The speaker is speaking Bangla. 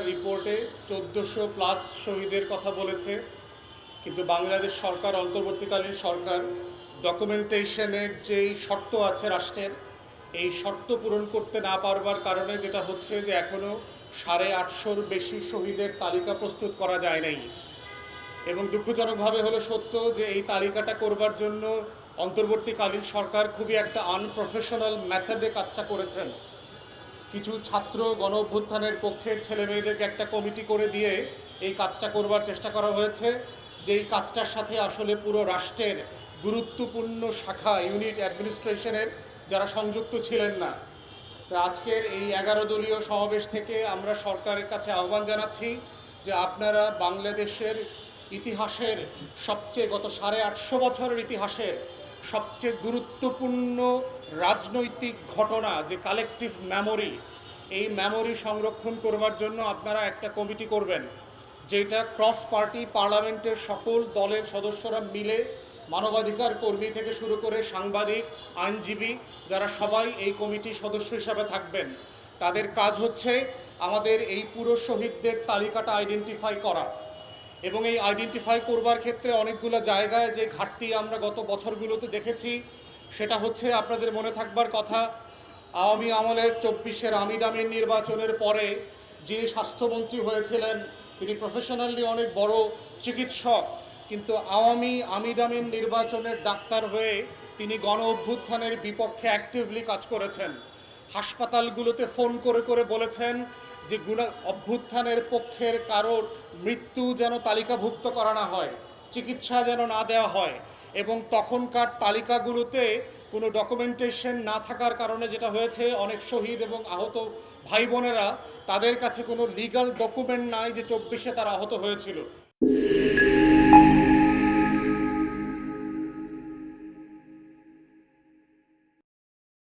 রিপোর্টে 1400+ শহীদের কথা বলেছে, কিন্তু বাংলাদেশ সরকার, অন্তর্বর্তীকালীন সরকার, ডকুমেন্টেশনের যেই শর্ত আছে রাষ্ট্রের, এই শর্ত পূরণ করতে না পারবার কারণে যেটা হচ্ছে যে এখনও 850-র বেশি শহীদের তালিকা প্রস্তুত করা যায় নাই। এবং দুঃখজনকভাবে হলো সত্য যে এই তালিকাটা করবার জন্য অন্তর্বর্তীকালীন সরকার খুবই একটা আনপ্রফেশনাল মেথডে কাজটা করেছেন। কিছু ছাত্র গণ অভ্যুত্থানের পক্ষের ছেলে মেয়েদেরকে একটা কমিটি করে দিয়ে এই কাজটা করবার চেষ্টা করা হয়েছে, যেই কাজটার সাথে আসলে পুরো রাষ্ট্রের গুরুত্বপূর্ণ শাখা ইউনিট অ্যাডমিনিস্ট্রেশনের যারা সংযুক্ত ছিলেন না। তো আজকের এই 11 দলীয় সমাবেশ থেকে আমরা সরকারের কাছে আহ্বান জানাচ্ছি যে আপনারা বাংলাদেশের ইতিহাসের সবচেয়ে, গত 850 বছরের ইতিহাসের সবচেয়ে গুরুত্বপূর্ণ রাজনৈতিক ঘটনা যে কালেকটিভ মেমোরি, এই মেমোরি সংরক্ষণ করবার জন্য আপনারা একটা কমিটি করবেন, যেটা ক্রস পার্টি পার্লামেন্টের সকল দলের সদস্যরা মিলে, মানবাধিকার কর্মী থেকে শুরু করে সাংবাদিক, আইনজীবী, যারা সবাই এই কমিটির সদস্য হিসাবে থাকবেন। তাদের কাজ হচ্ছে আমাদের এই পুরো শহীদদের তালিকাটা আইডেন্টিফাই করা, এবং এই আইডেন্টিফাই করবার ক্ষেত্রে অনেকগুলো জায়গায় যে ঘাটতি আমরা গত বছরগুলোতে দেখেছি, সেটা হচ্ছে আপনাদের মনে থাকবার কথা, আওয়ামী আমলের 24-এর আমির নির্বাচনের পরে যিনি স্বাস্থ্যমন্ত্রী হয়েছিলেন তিনি প্রফেশনালি অনেক বড় চিকিৎসক, কিন্তু আওয়ামী আমির নির্বাচনের ডাক্তার হয়ে তিনি গণ অভ্যুত্থানের বিপক্ষে অ্যাক্টিভলি কাজ করেছেন। হাসপাতালগুলোতে ফোন করে করে বলেছেন যে অভ্যুত্থানের পক্ষের কারোর মৃত্যু যেন তালিকাভুক্ত করা না হয়, চিকিৎসা যেন না দেওয়া হয়। এবং তখনকার তালিকাগুলোতে কোনো ডকুমেন্টেশন না থাকার কারণে যেটা হয়েছে, অনেক শহীদ এবং আহত ভাই বোনেরা, তাদের কাছে কোনো লিগ্যাল ডকুমেন্ট নাই যে 24-এ তারা আহত হয়েছিল।